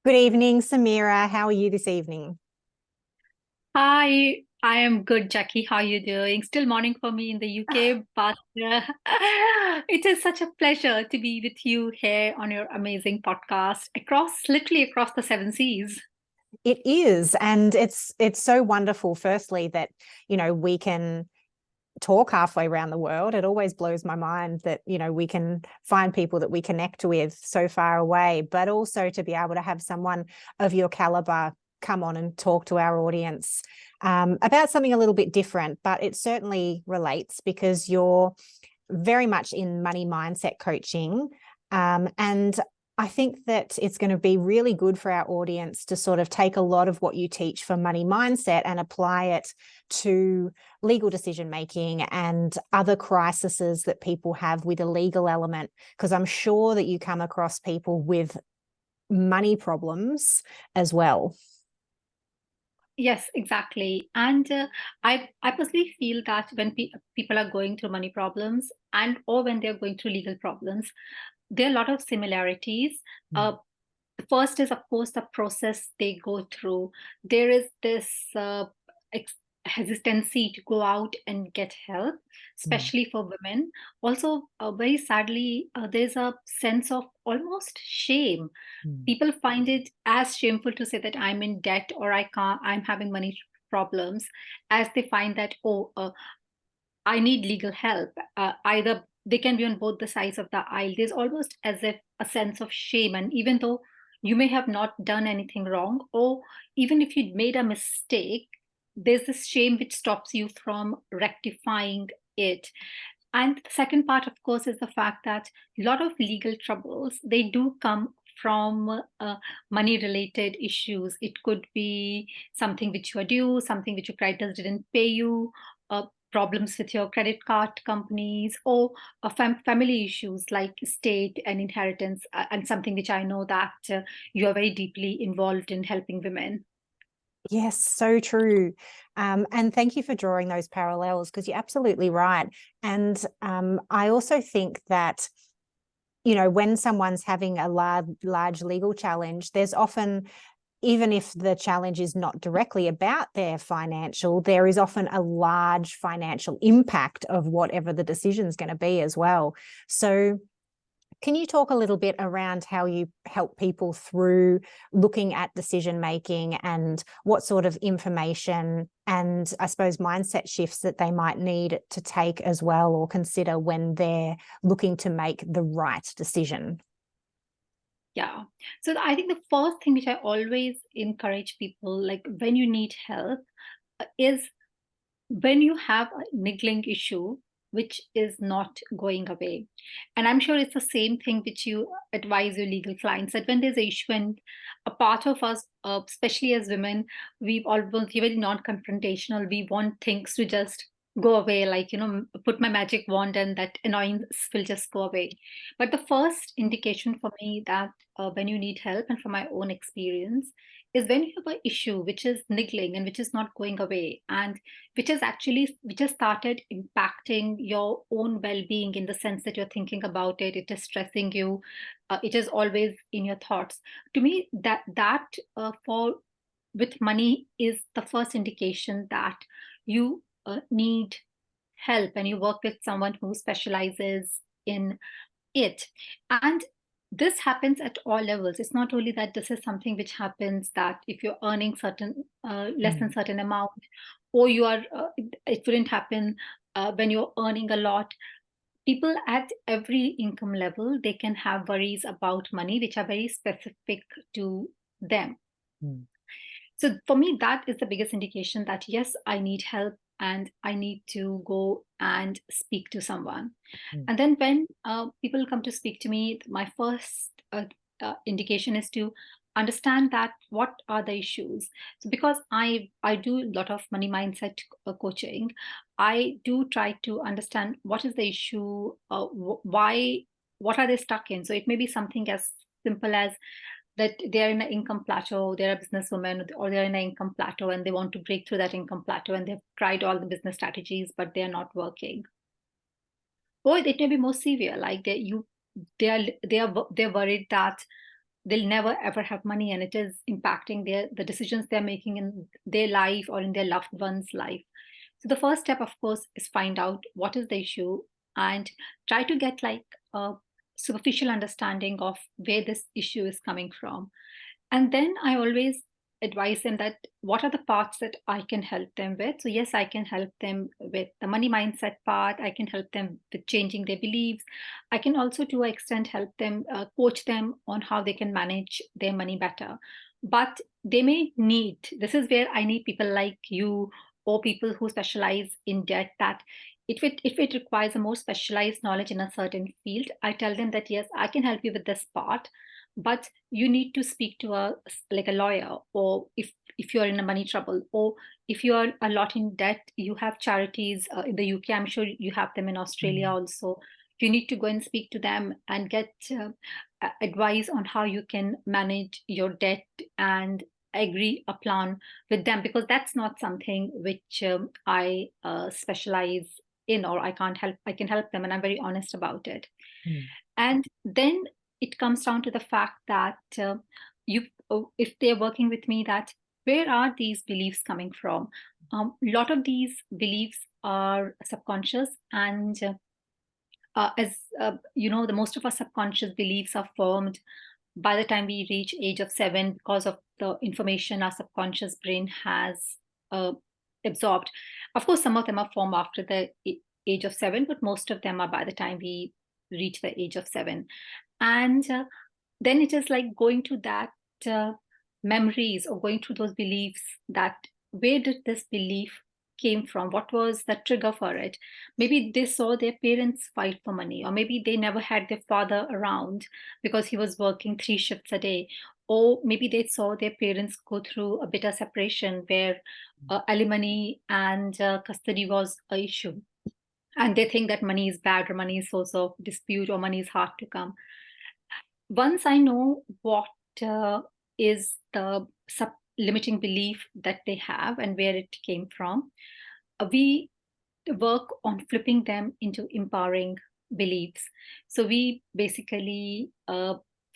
Good evening, Sameera. How are you this evening? Hi, I am good, Jackie. How are you doing? Still morning for me in the UK, but it is such a pleasure to be with you here on your amazing podcast literally across the seven seas. It is, and it's so wonderful. Firstly, that we can talk halfway around the world. It always blows my mind that we can find people that we connect with so far away, but also to be able to have someone of your caliber come on and talk to our audience about something a little bit different. But it certainly relates because you're very much in money mindset coaching. And I think that it's going to be really good for our audience to sort of take a lot of what you teach for money mindset and apply it to legal decision making and other crises that people have with a legal element. Because I'm sure that you come across people with money problems as well. Yes, exactly. And I personally feel that when people are going through money problems and or when they're going through legal problems, there are a lot of similarities. Mm. Uh, the first is, of course, the process they go through. There is this ex- hesitancy to go out and get help, Mm. especially for women. Also, very sadly, there's a sense of almost shame. Mm. People find it as shameful to say that I'm in debt or I'm having money problems, as they find that, I need legal help. Either they can be on both the sides of the aisle. There's almost as if a sense of shame. And even though you may have not done anything wrong, or even if you made a mistake, there's this shame which stops you from rectifying it. And the second part, of course, is the fact that a lot of legal troubles, they do come from money related issues. It could be something which you are due, something which your creditors didn't pay you, problems with your credit card companies, or family issues like estate and inheritance, and something which I know that you are very deeply involved in helping women. Yes, so true. And thank you for drawing those parallels because you're absolutely right. And I also think that, when someone's having a large legal challenge, there's often, even if the challenge is not directly about their financial, there is often a large financial impact of whatever the decision is going to be as well. So can you talk a little bit around how you help people through looking at decision making and what sort of information and I suppose mindset shifts that they might need to take as well or consider when they're looking to make the right decision? Yeah. So I think the first thing which I always encourage people, like when you need help, is when you have a niggling issue which is not going away. And I'm sure it's the same thing which you advise your legal clients, that when there's an issue and a part of us, especially as women, we're very non-confrontational. We want things to just go away, like, put my magic wand and that annoyance will just go away. But the first indication for me that when you need help, and from my own experience, is when you have an issue which is niggling and which is not going away, and which has started impacting your own well-being, in the sense that you're thinking about it, it is stressing you, it is always in your thoughts. To me, that for with money is the first indication that you need help, and you work with someone who specializes in it. And this happens at all levels. It's not only that this is something which happens that if you're earning certain less than Mm. certain amount, or you are it wouldn't happen when you're earning a lot. People at every income level, they can have worries about money which are very specific to them. Mm. So for me, that is the biggest indication that yes, I need help and I need to go and speak to someone. Mm. And then when people come to speak to me, my first indication is to understand that what are the issues. So because I do a lot of money mindset coaching, I do try to understand what is the issue, why, what are they stuck in. So it may be something as simple as that they're in an income plateau, they're a businesswoman, or they're in an income plateau and they want to break through that income plateau, and they've tried all the business strategies, but they're not working. Or it may be more severe, like they're worried that they'll never ever have money, and it is impacting the decisions they're making in their life or in their loved one's life. So the first step, of course, is find out what is the issue and try to get like a superficial understanding of where this issue is coming from. And then I always advise them that what are the parts that I can help them with. So yes, I can help them with the money mindset part. I can help them with changing their beliefs. I can also, to an extent, help them, coach them on how they can manage their money better. But they may need, this is where I need people like you or people who specialize in debt, that if it requires a more specialized knowledge in a certain field, I tell them that yes, I can help you with this part, but you need to speak to a lawyer, or if you're in a money trouble, or if you are a lot in debt, you have charities in the UK, I'm sure you have them in Australia also. You need to go and speak to them and get advice on how you can manage your debt and agree a plan with them, because that's not something which I specialize in, or I can help them, and I'm very honest about it. And then it comes down to the fact that if they're working with me, that where are these beliefs coming from? A lot of these beliefs are subconscious, and as you know, the most of our subconscious beliefs are formed by the time we reach age of 7, because of the information our subconscious brain has uh, absorbed. Of course, some of them are formed after the age of 7, but most of them are by the time we reach the age of 7. And then it is like going to that memories, or going through those beliefs, that where did this belief came from? What was the trigger for it? Maybe they saw their parents fight for money, or maybe they never had their father around because he was working 3 shifts a day, or maybe they saw their parents go through a bitter separation where alimony and custody was an issue, and they think that money is bad, or money is source of dispute, or money is hard to come. Once I know what is the limiting belief that they have and where it came from, we work on flipping them into empowering beliefs. So we basically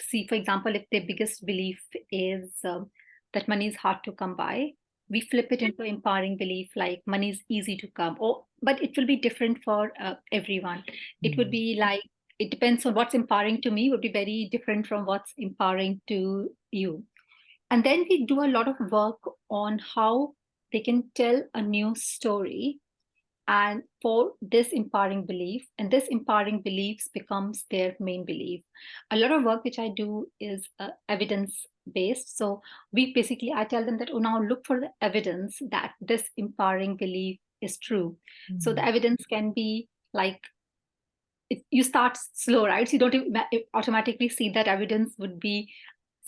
see, for example, if their biggest belief is that money is hard to come by, we flip it into empowering belief, like money is easy to come. Or, but it will be different for everyone. It would be like, it depends on what's empowering to me, would be very different from what's empowering to you. And then we do a lot of work on how they can tell a new story, and for this empowering belief, and this empowering beliefs becomes their main belief. A lot of work which I do is evidence based. So we basically, I tell them that, oh, now look for the evidence that this empowering belief is true. So the evidence can be like, you start slow, right? So you don't automatically see that evidence would be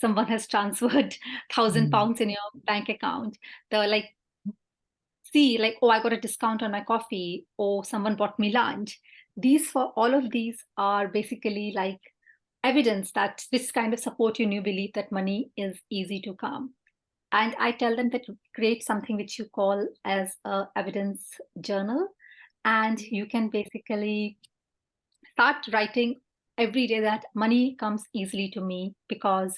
someone has transferred £1,000 in your bank account. The like, see, like, oh, I got a discount on my coffee, or someone bought me lunch. These, for all of these, are basically like evidence that this kind of support your new belief that money is easy to come. And I tell them that create something which you call as a evidence journal, and you can basically start writing every day that money comes easily to me because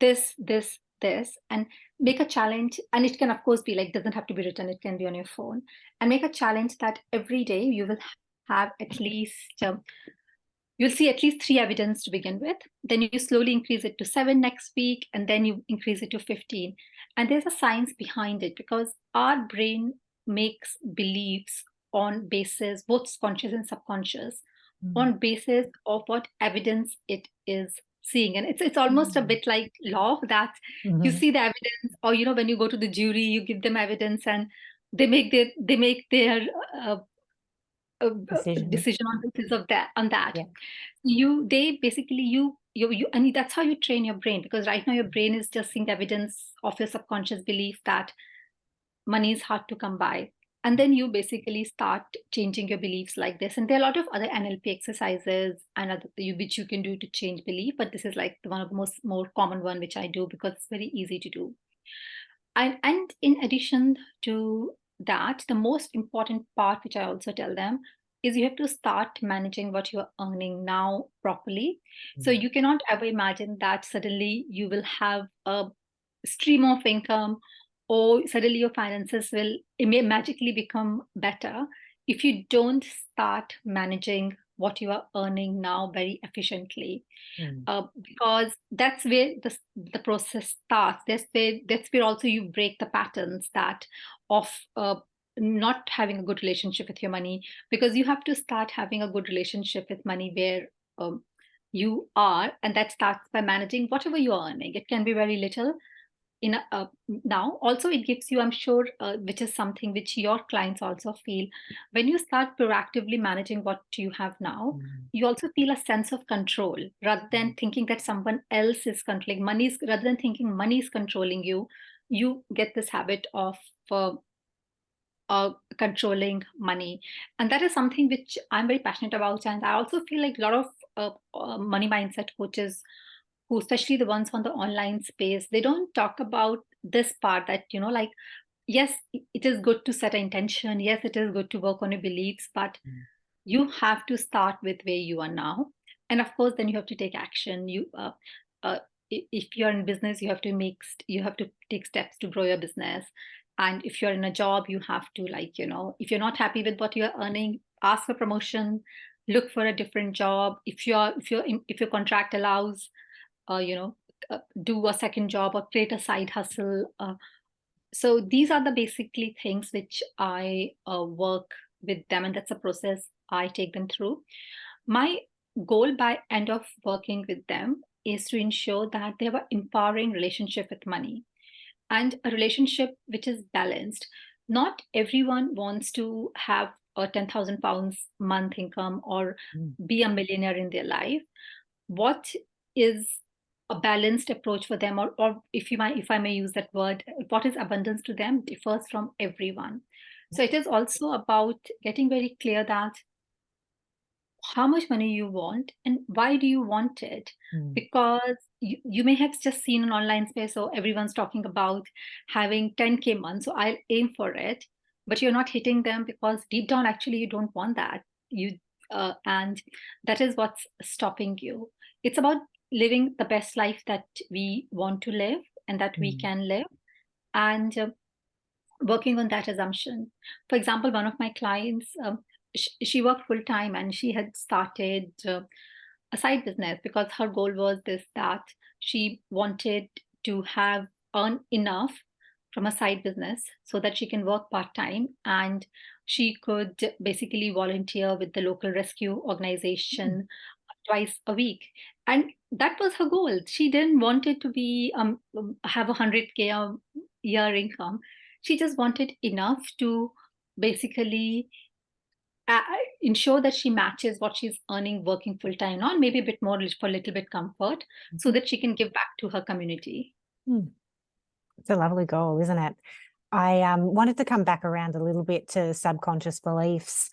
this, and make a challenge. And it can, of course, be like, doesn't have to be written, it can be on your phone, and make a challenge that every day you will have at least you'll see at least 3 evidence to begin with. Then you slowly increase it to 7 next week, and then you increase it to 15. And there's a science behind it, because our brain makes beliefs on basis, both conscious and subconscious, on basis of what evidence it is seeing. And it's almost a bit like law, that you see the evidence, or when you go to the jury, you give them evidence, and they make their decision on basis of that, on that. They basically, you and that's how you train your brain, because right now your brain is just seeing the evidence of your subconscious belief that money is hard to come by. And then you basically start changing your beliefs like this. And there are a lot of other NLP exercises and which you can do to change belief, but this is like one of the more common one which I do because it's very easy to do. And in addition to that, the most important part, which I also tell them, is you have to start managing what you're earning now properly. So Mm. you cannot ever imagine that suddenly you will have a stream of income, or suddenly your finances will, it may magically become better if you don't start managing what you are earning now very efficiently. Mm. Because that's where the process starts. That's where also you break the patterns that of not having a good relationship with your money, because you have to start having a good relationship with money where you are, and that starts by managing whatever you are earning. It can be very little in now. Also, it gives you, I'm sure, which is something which your clients also feel, when you start proactively managing what you have now, Mm. you also feel a sense of control rather than thinking that someone else is controlling money. Rather than thinking money is controlling you, you get this habit of uh, controlling money. And that is something which I'm very passionate about. And I also feel like a lot of money mindset coaches, who, especially the ones on the online space, they don't talk about this part, that, like, yes, it is good to set an intention. Yes, it is good to work on your beliefs, but Mm. you have to start with where you are now. And of course, then you have to take action. Uh, if you're in business, you have to take steps to grow your business. And if you're in a job, you have to, like, if you're not happy with what you're earning, ask for promotion, look for a different job. If your contract allows, uh, you know do a second job or create a side hustle. So these are the basically things which I work with them, and that's a process I take them through. My goal by end of working with them is to ensure that they have an empowering relationship with money, and a relationship which is balanced. Not everyone wants to have a 10,000 pounds month income or Mm. be a millionaire in their life. What is a balanced approach for them, or if I may use that word, what is abundance to them differs from everyone. So it is also about getting very clear that how much money you want and why do you want it. Mm. Because you may have just seen an online space, so everyone's talking about having 10K months, so I'll aim for it, but you're not hitting them because deep down actually you don't want that. And that is what's stopping you. It's about living the best life that we want to live and that we Mm. can live, and working on that assumption. For example, one of my clients, she worked full time and she had started a side business because her goal was this, that she wanted to have earn enough from a side business so that she can work part time, and she could basically volunteer with the local rescue Mm. organization twice a week. And that was her goal. She didn't want it to be have 100K a year income. She just wanted enough to basically uh, ensure that she matches what she's earning working full time now, and maybe a bit more for a little bit comfort, so Mhm. that she can give back to her community. Mm. It's a lovely goal, isn't it? I wanted to come back around a little bit to subconscious beliefs,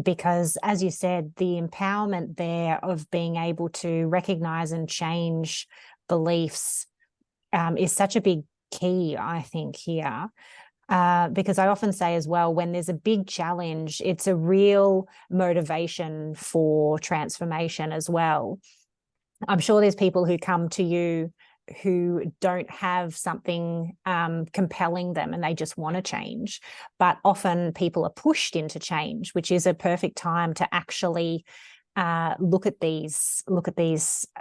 because, as you said, the empowerment there of being able to recognize and change beliefs is such a big key, I think, here. Because I often say as well, when there's a big challenge, it's a real motivation for transformation as well. I'm sure there's people who come to you who don't have something compelling them and they just want to change. But often people are pushed into change, which is a perfect time to actually look at these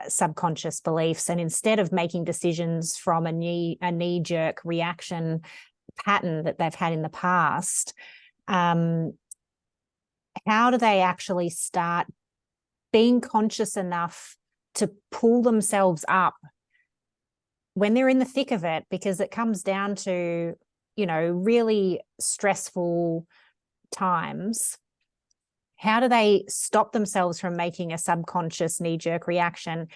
subconscious beliefs, and instead of making decisions from a knee-jerk reaction pattern that they've had in the past, how do they actually start being conscious enough to pull themselves up when they're in the thick of it? Because it comes down to, really stressful times. How do they stop themselves from making a subconscious knee-jerk reaction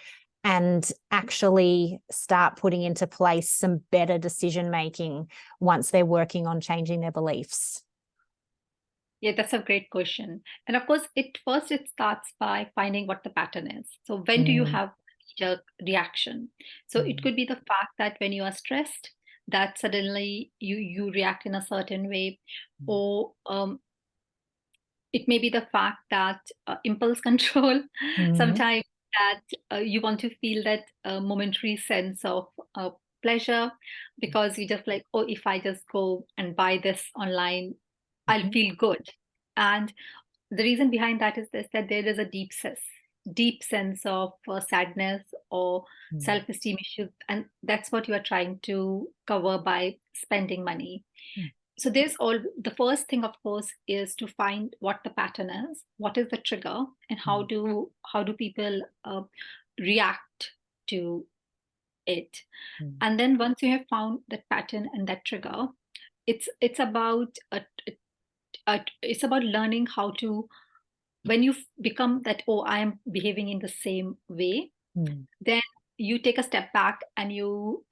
and actually start putting into place some better decision making once they're working on changing their beliefs? Yeah, that's a great question. And of course, it starts by finding what the pattern is. So when do you Mm. have a reaction? So it Mm. could be the fact that when you are stressed, that suddenly you react in a certain way, Mm. or It may be the fact that impulse control, Mhm. sometimes that you want to feel that momentary sense of pleasure, because you just like, oh, if I just go and buy this online, I'll Mhm. feel good. And the reason behind that is this, that there is a deep sense of sadness or Mm. self-esteem issues, and that's what you are trying to cover by spending money. Mm. So there's all the first thing, of course, is to find what the pattern is, what is the trigger, and how Mm. do people react to it. Mm. And then once you have found that pattern and that trigger, it's about it's about learning how to, when you become that, oh, I am behaving in the same way, Mm. then you take a step back and you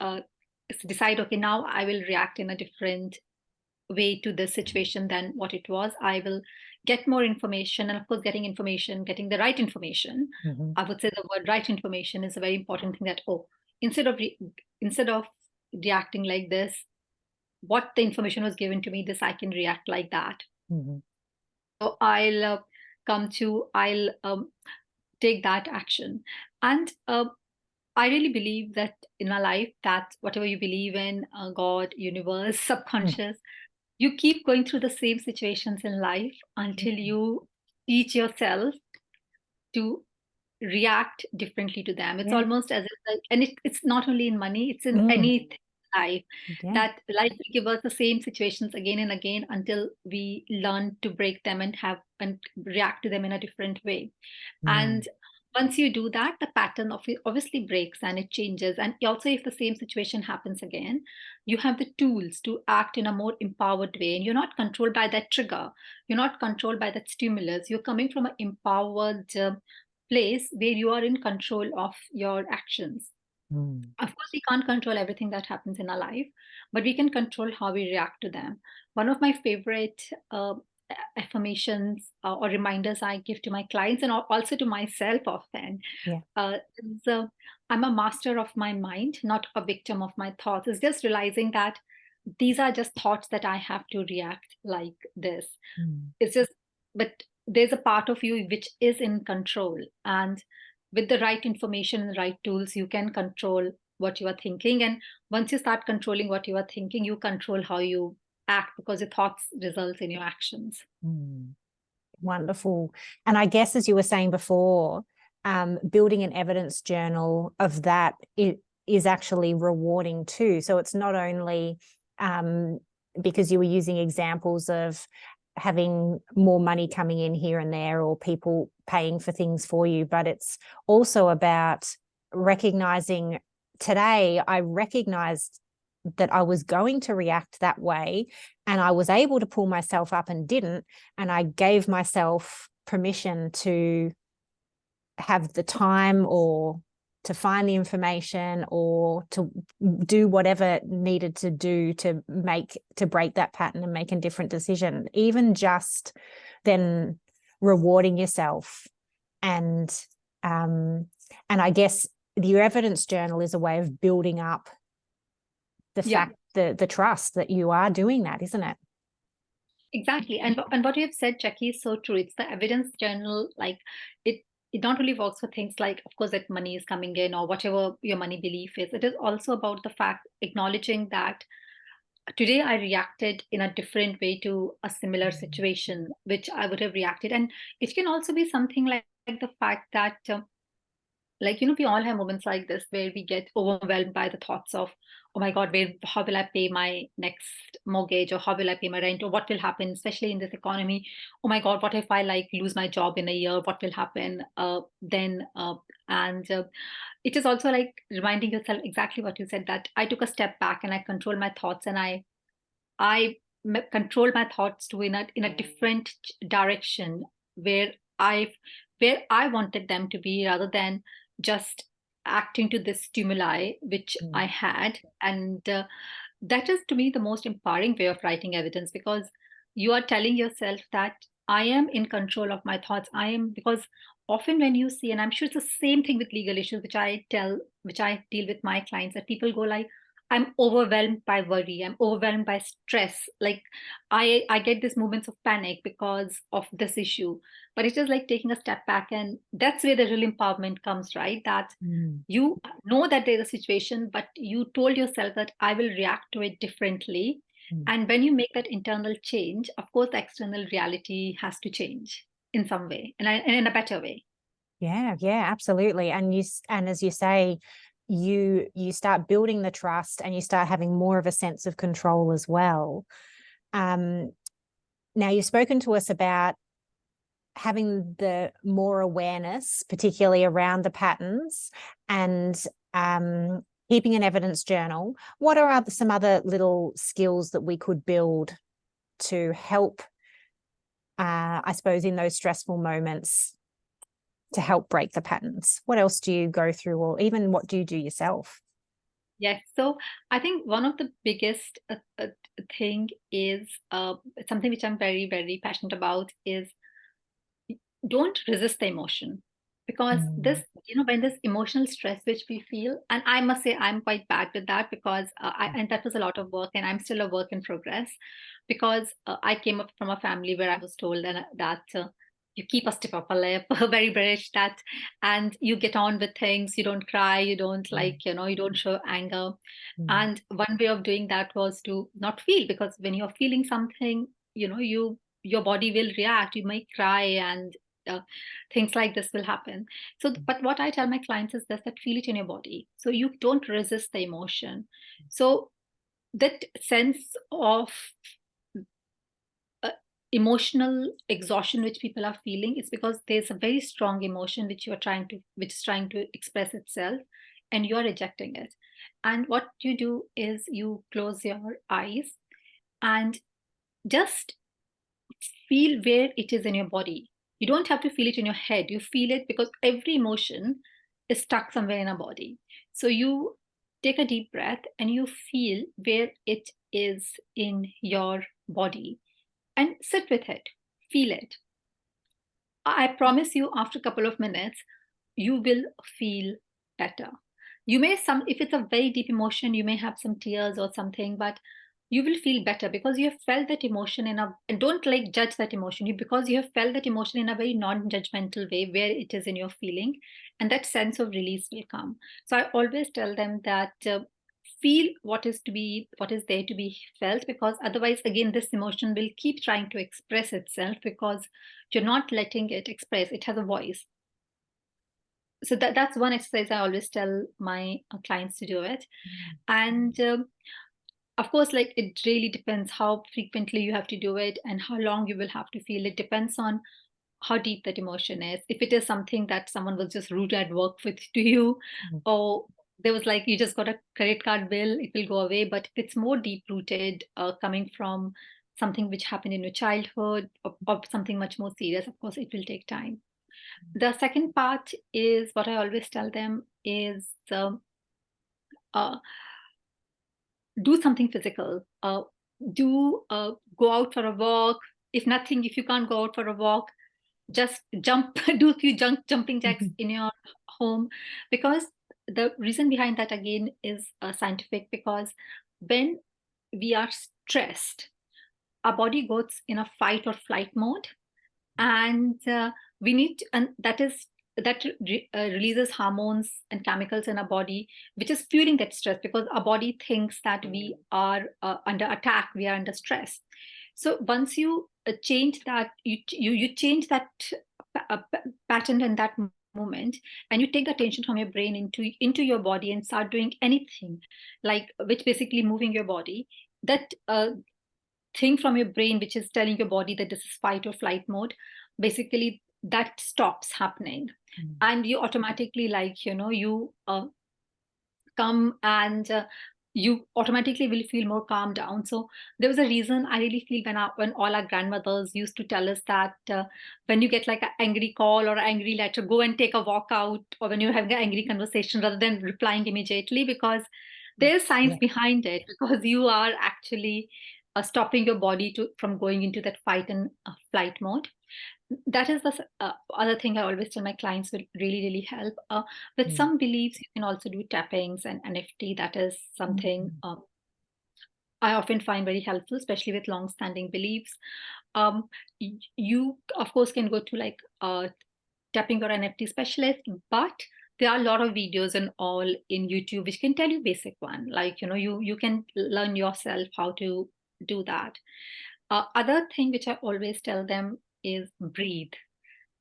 decide, okay, now I will react in a different way to this situation than what it was. I will get more information. And of course, getting the right information. Mhm. I would say the word right information is a very important thing, that, oh, instead of instead of reacting like this, what the information was given to me, this I can react like that. Mhm. So I'll take that action. And I really believe that in our life, that whatever you believe in, God, universe, Mm. subconscious, you keep going through the same situations in life until Mm. you teach yourself to react differently to them. It's Yeah. almost as if, like, and it's not only in money, it's in Mm. anything in life, Yeah. that life will give us the same situations again and again until we learn to break them and react to them in a different way. Mm. And once you do that, the pattern of it obviously breaks and it changes. And also, if the same situation happens again, you have the tools to act in a more empowered way. And you're not controlled by that trigger. You're not controlled by that stimulus. You're coming from an empowered place where you are in control of your actions. Mm. Of course, we can't control everything that happens in our life, but we can control how we react to them. One of my favorite affirmations or reminders I give to my clients, and also to myself often, Yeah. is I'm a master of my mind, not a victim of my thoughts. It's just realizing that these are just thoughts that I have to react like this. Mm. It's just, but there's a part of you which is in control. And with the right information and the right tools, you can control what you are thinking. And once you start controlling what you are thinking, you control how you act, because your thoughts result in your actions. Mm. Wonderful. And I guess, as you were saying before, building an evidence journal of that, it is actually rewarding too. So it's not only because you were using examples of having more money coming in here and there, or people paying for things for you, but it's also about recognizing, today I recognized that I was going to react that way, and I was able to pull myself up and didn't, and I gave myself permission to have the time, or to find the information, or to do whatever needed to do to break that pattern and make a different decision. Even just then rewarding yourself. And I guess your evidence journal is a way of building up the Yeah, fact, the trust that you are doing that, isn't it? exactly. And what you have said, Jackie, is so true. It's the evidence journal. Like, it it not only works for things like, of course, that money is coming in or whatever your money belief is. It is also about the fact, acknowledging that today I reacted in a different way to a similar situation which I would have reacted. And it can also be something like the fact that like, we all have moments like this where we get overwhelmed by the thoughts of, oh my god, how will I pay my next mortgage, or how will I pay my rent, or what will happen, especially in this economy. Oh my god, what if I like lose my job in a year, what will happen then and it is also like reminding yourself exactly what you said, that I took a step back and I controlled my thoughts, and I controlled my thoughts to in a different direction, where I where I wanted them to be, rather than just acting to this stimuli which I Mm. had. And that is, to me, the most empowering way of writing evidence, because you are telling yourself that I am in control of my thoughts. I am, because often when you see, and I'm sure it's the same thing with legal issues, which I deal with my clients, that people go like, I'm overwhelmed by worry. I'm overwhelmed by stress. Like I get these moments of panic because of this issue. But it is like taking a step back, and that's where the real empowerment comes, right? That Mm. you know that there's a situation, but you told yourself that I will react to it differently. Mm. And when you make that internal change, of course, the external reality has to change in some way, and in a better way. Yeah, yeah, absolutely. And as you say, you start building the trust and you start having more of a sense of control as well. Um, Now you've spoken to us about having the more awareness, particularly around the patterns, and keeping an evidence journal. What are some other little skills that we could build to help, I suppose, in those stressful moments, to help break the patterns? What else do you go through, or even what do you do yourself? Yes. So I think one of the biggest thing is something which I'm very, very passionate about is don't resist the emotion, because this, Mm. when this emotional stress which we feel, and I must say I'm quite bad with that, because and that was a lot of work, and I'm still a work in progress, because I came up from a family where I was told that you keep a stiff upper lip, very British, that, and you get on with things, you don't cry, you don't, Mm. like, you don't show anger. Mm. And one way of doing that was to not feel, because when you're feeling something, your body will react, you might cry, and uh, things like this will happen. So, but what I tell my clients is this, that feel it in your body. So you don't resist the emotion. So that sense of uh, emotional exhaustion which people are feeling is because there's a very strong emotion which is trying to express itself, and you're rejecting it. And what you do is you close your eyes and just feel where it is in your body. You don't have to feel it in your head. You feel it because every emotion is stuck somewhere in our body. So you take a deep breath and you feel where it is in your body and sit with it, feel it. I promise you, after a couple of minutes, you will feel better. You may some If it's a very deep emotion, you may have some tears or something, but you will feel better because you have felt that emotion and don't like judge that emotion. Because you have felt that emotion in a very non-judgmental way where it is in your feeling, and that sense of release will come. So I always tell them that feel what is there to be felt, because otherwise, again, this emotion will keep trying to express itself, because you're not letting it express. It has a voice. So that's one exercise I always tell my clients to do it. And of course, like, it really depends how frequently you have to do it and how long you will have to feel. It depends on how deep that emotion is. If it is something that someone was just rude at work with to you, Mm. or there was, like, you just got a credit card bill, it will go away. But if it's more deep rooted, coming from something which happened in your childhood, or something much more serious, of course, it will take time. The second part is what I always tell them is uh, do something physical. Do Go out for a walk. If you can't go out for a walk, just jump, do a few jumping jacks Mhm. in your home. Because the reason behind that, again, is scientific. Because when we are stressed, our body goes in a fight or flight mode, and that releases hormones and chemicals in our body, which is fueling that stress, because our body thinks that we are under attack, we are under stress. So once you change that, you change that pattern in that moment, and you take the attention from your brain into your body and start doing anything, like, which basically moving your body, that thing from your brain which is telling your body that this is fight or flight mode, basically that stops happening. Mm. And you automatically, like, you come, and you automatically will feel more calm down. So there was a reason I really feel when all our grandmothers used to tell us that when you get like an angry call or an angry letter, go and take a walk out, or when you're having an angry conversation, rather than replying immediately, because there's science Yeah. behind it, because you are actually stopping your body from going into that fight and flight mode. That is the other thing I always tell my clients will really, really help. With Mm. some beliefs, you can also do tappings and NFT. That is something Mm. I often find very helpful, especially with long-standing beliefs. You, of course, can go to like tapping or NFT specialist, but there are a lot of videos and all in YouTube which can tell you basic one. Like, you can learn yourself how to do that. Other thing which I always tell them is breathe.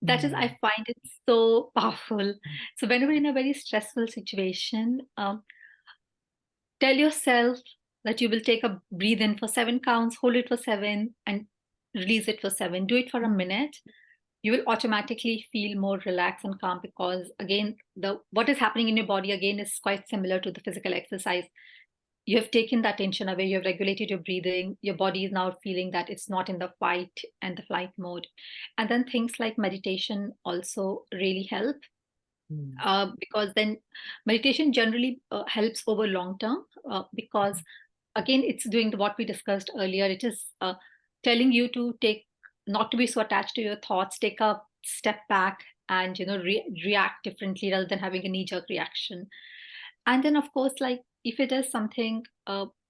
That is, Mm. I find it so powerful. So whenever in a very stressful situation, tell yourself that you will take a breathe in for 7 counts, hold it for 7, and release it for 7. Do it for a minute. You will automatically feel more relaxed and calm, because again, the what is happening in your body again is quite similar to the physical exercise. You have taken that tension away, you have regulated your breathing, your body is now feeling that it's not in the fight and the flight mode. And then things like meditation also really help, Mm. because then meditation generally helps over long term, because again, it's doing what we discussed earlier. It is telling you to take, not to be so attached to your thoughts, take a step back and react differently rather than having a knee jerk reaction. And then of course, like if it is something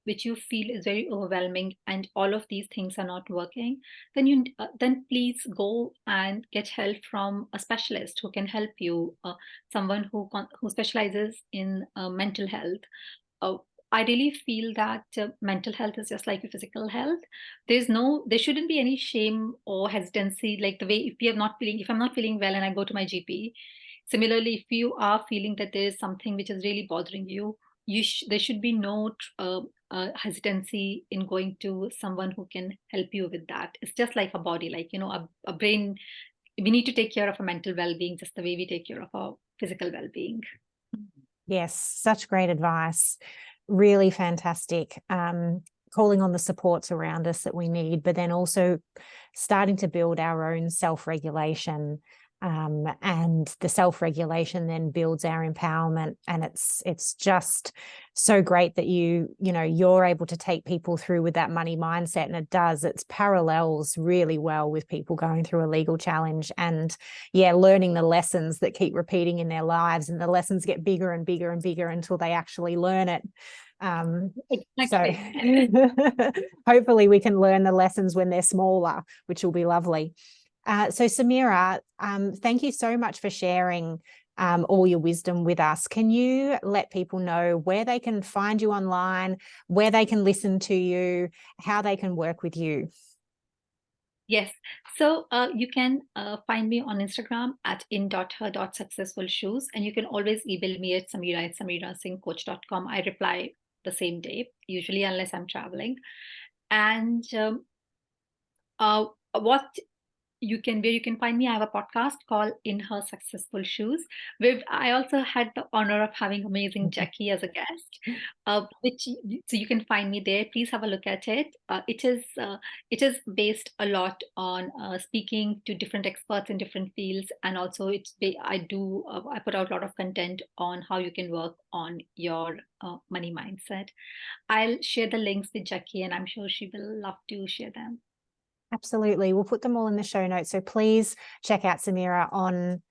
which you feel is very overwhelming and all of these things are not working, then please go and get help from a specialist who can help you, someone who specializes in mental health. uh, I really feel that mental health is just like your physical health. There shouldn't be any shame or hesitancy. Like the way, if I'm not feeling well and I go to my GP. Similarly, if you are feeling that there is something which is really bothering you, there should be no hesitancy in going to someone who can help you with that. It's just like a body, like a brain. We need to take care of our mental well-being just the way we take care of our physical well-being. Yes, such great advice. Really fantastic. Calling on the supports around us that we need, but then also starting to build our own self-regulation. And the self-regulation then builds our empowerment. And it's just so great that you're able to take people through with that money mindset. And it parallels really well with people going through a legal challenge and learning the lessons that keep repeating in their lives, and the lessons get bigger and bigger and bigger until they actually learn it. So hopefully we can learn the lessons when they're smaller, which will be lovely. So Sameera, thank you so much for sharing all your wisdom with us. Can you let people know where they can find you online, where they can listen to you, how they can work with you? Yes. So you can find me on Instagram at in.her.successfulshoes. And you can always email me at sameerasinghcoach.com. I reply the same day, usually, unless I'm traveling. And what where you can find me, I have a podcast called In Her Successful Shoes, where I also had the honor of having amazing Jackie as a guest, so you can find me there. Please have a look at it. It is based a lot on speaking to different experts in different fields, and also I put out a lot of content on how you can work on your money mindset. I'll share the links with Jackie, and I'm sure she will love to share them. Absolutely. We'll put them all in the show notes. So please check out Sameera on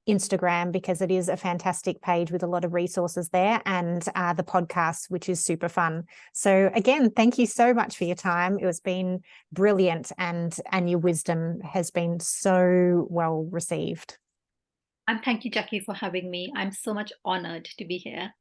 Instagram, because it is a fantastic page with a lot of resources there, and the podcast, which is super fun. So again, thank you so much for your time. It has been brilliant, and your wisdom has been so well received. And thank you, Jackie, for having me. I'm so much honored to be here.